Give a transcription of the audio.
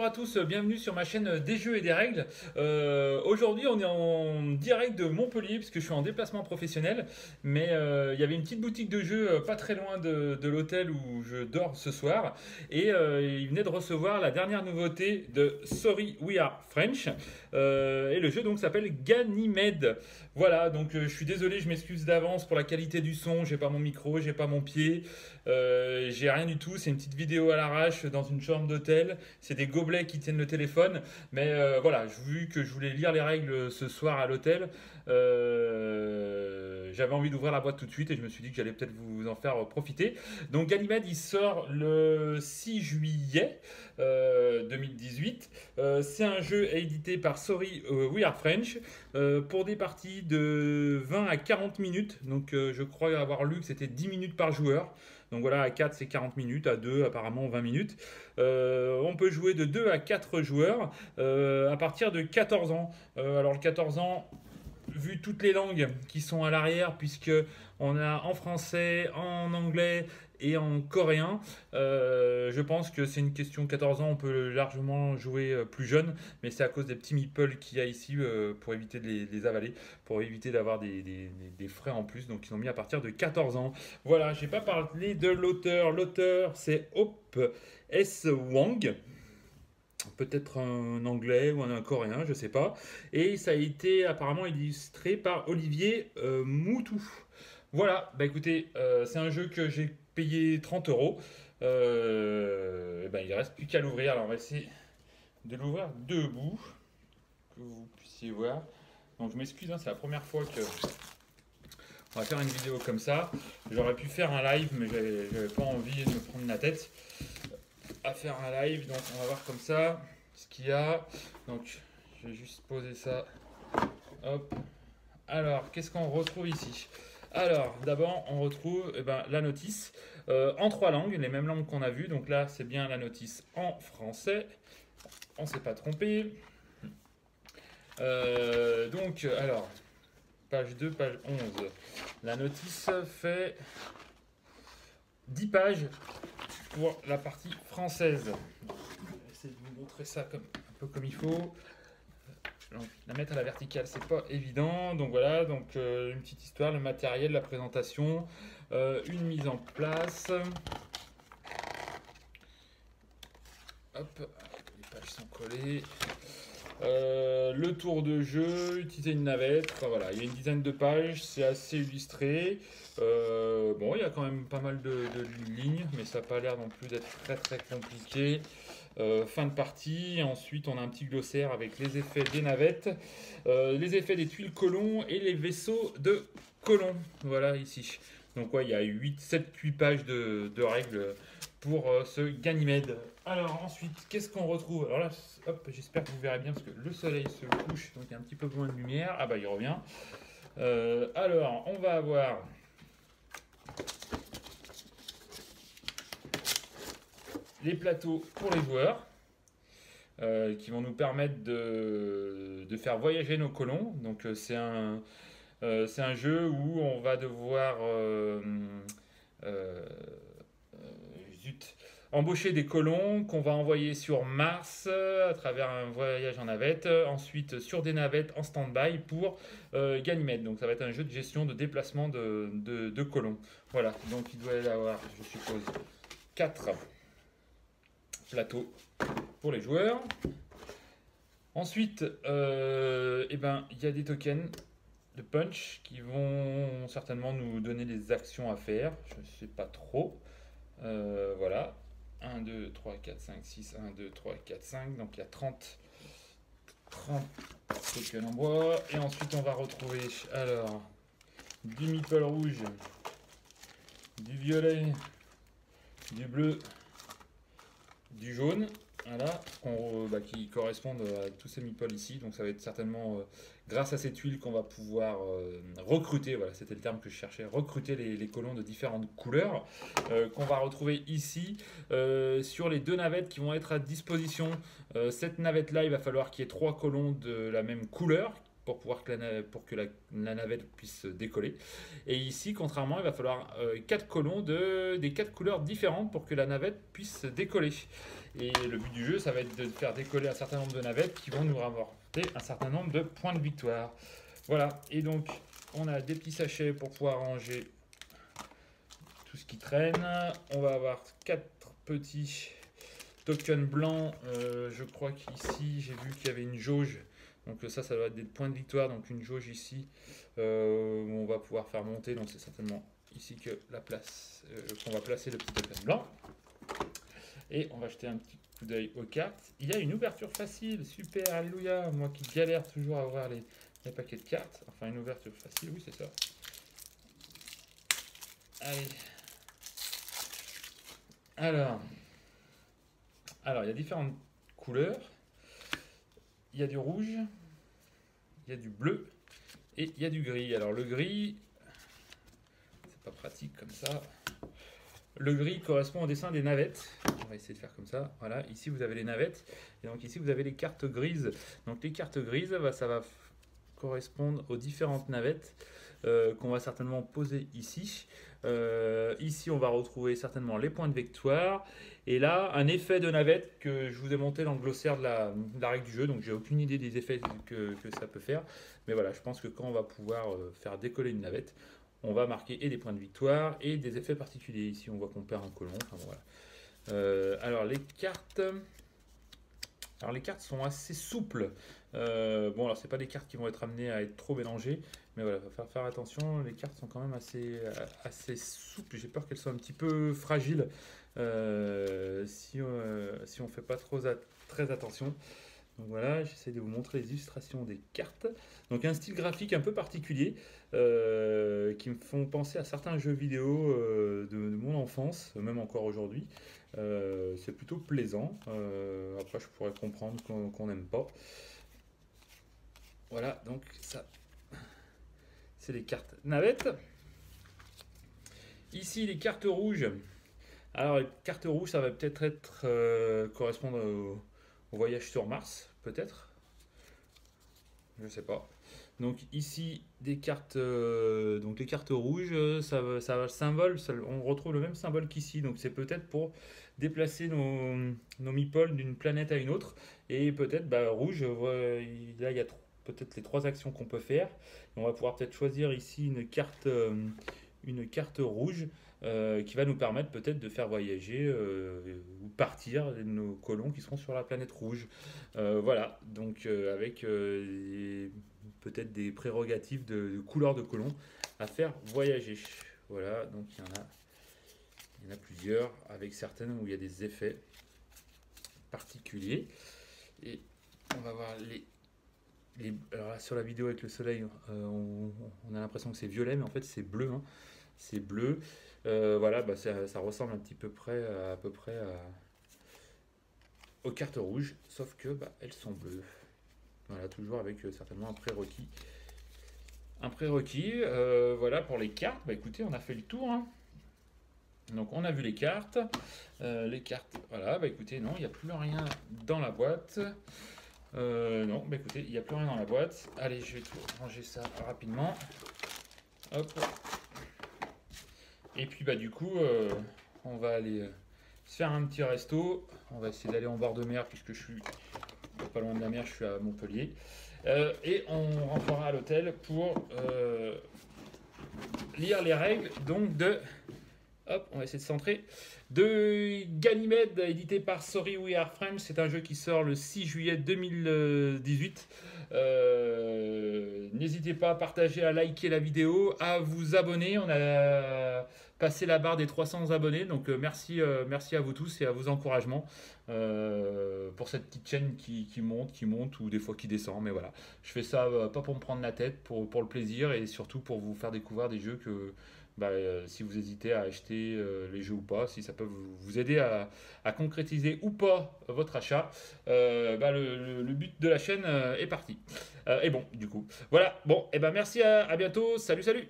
Bonjour à tous, bienvenue sur ma chaîne des jeux et des règles. Aujourd'hui on est en direct de Montpellier puisque je suis en déplacement professionnel. Mais il y avait une petite boutique de jeux pas très loin de l'hôtel où je dors ce soir. Et ils venaient de recevoir la dernière nouveauté de Sorry We Are French. Et le jeu donc s'appelle Ganymede. Voilà, donc je suis désolé, je m'excuse d'avance pour la qualité du son. J'ai pas mon micro, j'ai pas mon pied, j'ai rien du tout. C'est une petite vidéo à l'arrache dans une chambre d'hôtel. C'est des gobelets qui tiennent le téléphone. Mais voilà, vu que je voulais lire les règles ce soir à l'hôtel, j'avais envie d'ouvrir la boîte tout de suite et je me suis dit que j'allais peut-être vous en faire profiter. Donc Ganymede, il sort le 6 juillet 2018. C'est un jeu édité par Sorry We Are French pour des parties de 20 à 40 minutes. Donc je crois avoir lu que c'était 10 minutes par joueur. Donc voilà, à 4 c'est 40 minutes, à 2 apparemment 20 minutes. On peut jouer de 2 à 4 joueurs à partir de 14 ans. Alors le 14 ans, vu toutes les langues qui sont à l'arrière, puisque on a en français, en anglais et en coréen, je pense que c'est une question de 14 ans, on peut largement jouer plus jeune, mais c'est à cause des petits meeples qu'il y a ici pour éviter de les avaler, pour éviter d'avoir des frais en plus, donc ils ont mis à partir de 14 ans. Voilà, j'ai pas parlé de l'auteur. L'auteur c'est Hope S. Wang, peut-être un anglais ou un coréen, je sais pas. Et ça a été apparemment illustré par Olivier Moutou. Voilà, bah écoutez, c'est un jeu que j'ai payé 30 euros. Et ben, il ne reste plus qu'à l'ouvrir. Alors on va essayer de l'ouvrir debout, que vous puissiez voir. Donc je m'excuse, hein, c'est la première fois que on va faire une vidéo comme ça. J'aurais pu faire un live, mais j'avais pas envie de me prendre la tête à faire un live. Donc on va voir comme ça ce qu'il y a. Donc je vais juste poser ça. Hop. Alors qu'est-ce qu'on retrouve ici? Alors d'abord on retrouve la notice en 3 langues, les mêmes langues qu'on a vues. Donc là c'est bien la notice en français. On s'est pas trompé. Donc alors page 2, page 11. La notice fait 10 pages pour la partie française. Je vais essayer de vous montrer ça un peu comme il faut. Donc, la mettre à la verticale, c'est pas évident. Donc voilà, donc une petite histoire, le matériel, la présentation, une mise en place. Hop, les pages sont collées. Le tour de jeu, utiliser une navette. Enfin, voilà, il y a une dizaine de pages, c'est assez illustré. Bon, il y a quand même pas mal de lignes, mais ça n'a pas l'air non plus d'être très très compliqué. Fin de partie. Ensuite, on a un petit glossaire avec les effets des navettes, les effets des tuiles colons et les vaisseaux de colons. Voilà ici. Donc, ouais, il y a 7-8 pages de règles pour ce Ganymede. Alors, ensuite, qu'est-ce qu'on retrouve? Alors là, hop, j'espère que vous verrez bien parce que le soleil se couche, donc il y a un petit peu moins de lumière. Ah, bah, il revient. Alors, on va avoir les plateaux pour les joueurs qui vont nous permettre de faire voyager nos colons. Donc c'est un jeu où on va devoir embaucher des colons qu'on va envoyer sur Mars à travers un voyage en navette, ensuite sur des navettes en stand-by pour Ganymede. Donc ça va être un jeu de gestion de déplacement de colons. Voilà, donc il doit y avoir, je suppose, 4 plateau pour les joueurs. Ensuite, il y a des tokens de punch qui vont certainement nous donner des actions à faire. Je ne sais pas trop. Voilà. 1, 2, 3, 4, 5, 6. 1, 2, 3, 4, 5. Donc il y a 30 tokens en bois. Et ensuite, on va retrouver alors du meeple rouge, du violet, du bleu, du jaune, voilà, qui correspondent à tous ces meeples ici. Donc ça va être certainement grâce à ces tuiles qu'on va pouvoir recruter, voilà, c'était le terme que je cherchais, recruter les colons de différentes couleurs qu'on va retrouver ici sur les 2 navettes qui vont être à disposition. Cette navette là, il va falloir qu'il y ait 3 colons de la même couleur pour que la navette puisse décoller. Et ici, contrairement, il va falloir 4 colons des 4 couleurs différentes pour que la navette puisse décoller. Et le but du jeu, ça va être de faire décoller un certain nombre de navettes qui vont nous rapporter un certain nombre de points de victoire. Voilà, et donc on a des petits sachets pour pouvoir ranger tout ce qui traîne. On va avoir 4 petits tokens blancs. Je crois qu'ici, j'ai vu qu'il y avait une jauge. Donc ça doit être des points de victoire. Donc une jauge ici où on va pouvoir faire monter. Donc c'est certainement ici que la place qu'on va placer le petit token blanc. Et on va jeter un petit coup d'œil aux cartes. Il y a une ouverture facile. Super, alléluia. Moi qui galère toujours à ouvrir les paquets de cartes. Enfin une ouverture facile, oui c'est ça. Allez. Alors, il y a différentes couleurs. Il y a du rouge, il y a du bleu et il y a du gris. Alors le gris, c'est pas pratique comme ça. Le gris correspond au dessin des navettes. On va essayer de faire comme ça. Voilà, ici vous avez les navettes. Et donc ici vous avez les cartes grises. Donc les cartes grises, ça va correspondre aux différentes navettes qu'on va certainement poser ici. Ici, on va retrouver certainement les points de victoire. Et là, un effet de navette que je vous ai monté dans le glossaire de la règle du jeu. Donc, j'ai aucune idée des effets que ça peut faire. Mais voilà, je pense que quand on va pouvoir faire décoller une navette, on va marquer et des points de victoire et des effets particuliers. Ici, on voit qu'on perd un colon. Enfin, voilà. Alors, les cartes sont assez souples. Bon, alors c'est pas des cartes qui vont être amenées à être trop mélangées, mais voilà, il va faire attention. Les cartes sont quand même assez souples. J'ai peur qu'elles soient un petit peu fragiles si on fait pas très attention. Donc voilà, j'essaie de vous montrer les illustrations des cartes. Donc un style graphique un peu particulier qui me font penser à certains jeux vidéo de mon enfance, même encore aujourd'hui. C'est plutôt plaisant. Après, je pourrais comprendre qu'on n'aime pas. Voilà, donc ça, c'est les cartes navettes. Ici, les cartes rouges. Alors, les cartes rouges, ça va peut-être correspondre au voyage sur Mars, peut-être. Je sais pas. Donc ici, des cartes, donc les cartes rouges, ça va le symbole, on retrouve le même symbole qu'ici. Donc c'est peut-être pour déplacer nos meeples d'une planète à une autre. Et peut-être, rouge, là il y a peut-être les 3 actions qu'on peut faire. Et on va pouvoir peut-être choisir ici une carte rouge qui va nous permettre peut-être de faire voyager ou partir nos colons qui seront sur la planète rouge. Voilà, donc avec peut-être des prérogatives de couleur de colons à faire voyager. Voilà, donc il y en a plusieurs, avec certaines où il y a des effets particuliers. Et on va voir alors là, sur la vidéo avec le soleil, on a l'impression que c'est violet, mais en fait c'est bleu. Hein. C'est bleu. Voilà, ça ressemble un petit peu à peu près aux cartes rouges, sauf que elles sont bleues. Voilà, toujours avec certainement un prérequis. Voilà pour les cartes. Écoutez, on a fait le tour. Hein. Donc on a vu les cartes. Voilà, écoutez, non, il n'y a plus rien dans la boîte. Non, écoutez, il n'y a plus rien dans la boîte. Allez, je vais tout ranger ça rapidement. Hop. Et puis du coup, on va aller se faire un petit resto. On va essayer d'aller en bord de mer puisque je suis pas loin de la mer, je suis à Montpellier. Et on rentrera à l'hôtel pour lire les règles donc hop, on va essayer de centrer. De Ganymede, édité par Sorry We Are French. C'est un jeu qui sort le 6 juillet 2018. N'hésitez pas à partager, à liker la vidéo, à vous abonner. On a passé la barre des 300 abonnés. Donc merci à vous tous et à vos encouragements pour cette petite chaîne qui monte ou des fois qui descend. Mais voilà, je fais ça pas pour me prendre la tête, pour le plaisir et surtout pour vous faire découvrir des jeux que... si vous hésitez à acheter les jeux ou pas, si ça peut vous aider à concrétiser ou pas votre achat, le but de la chaîne est parti. Et bon, du coup, voilà. Bon, et merci, à bientôt. Salut, salut.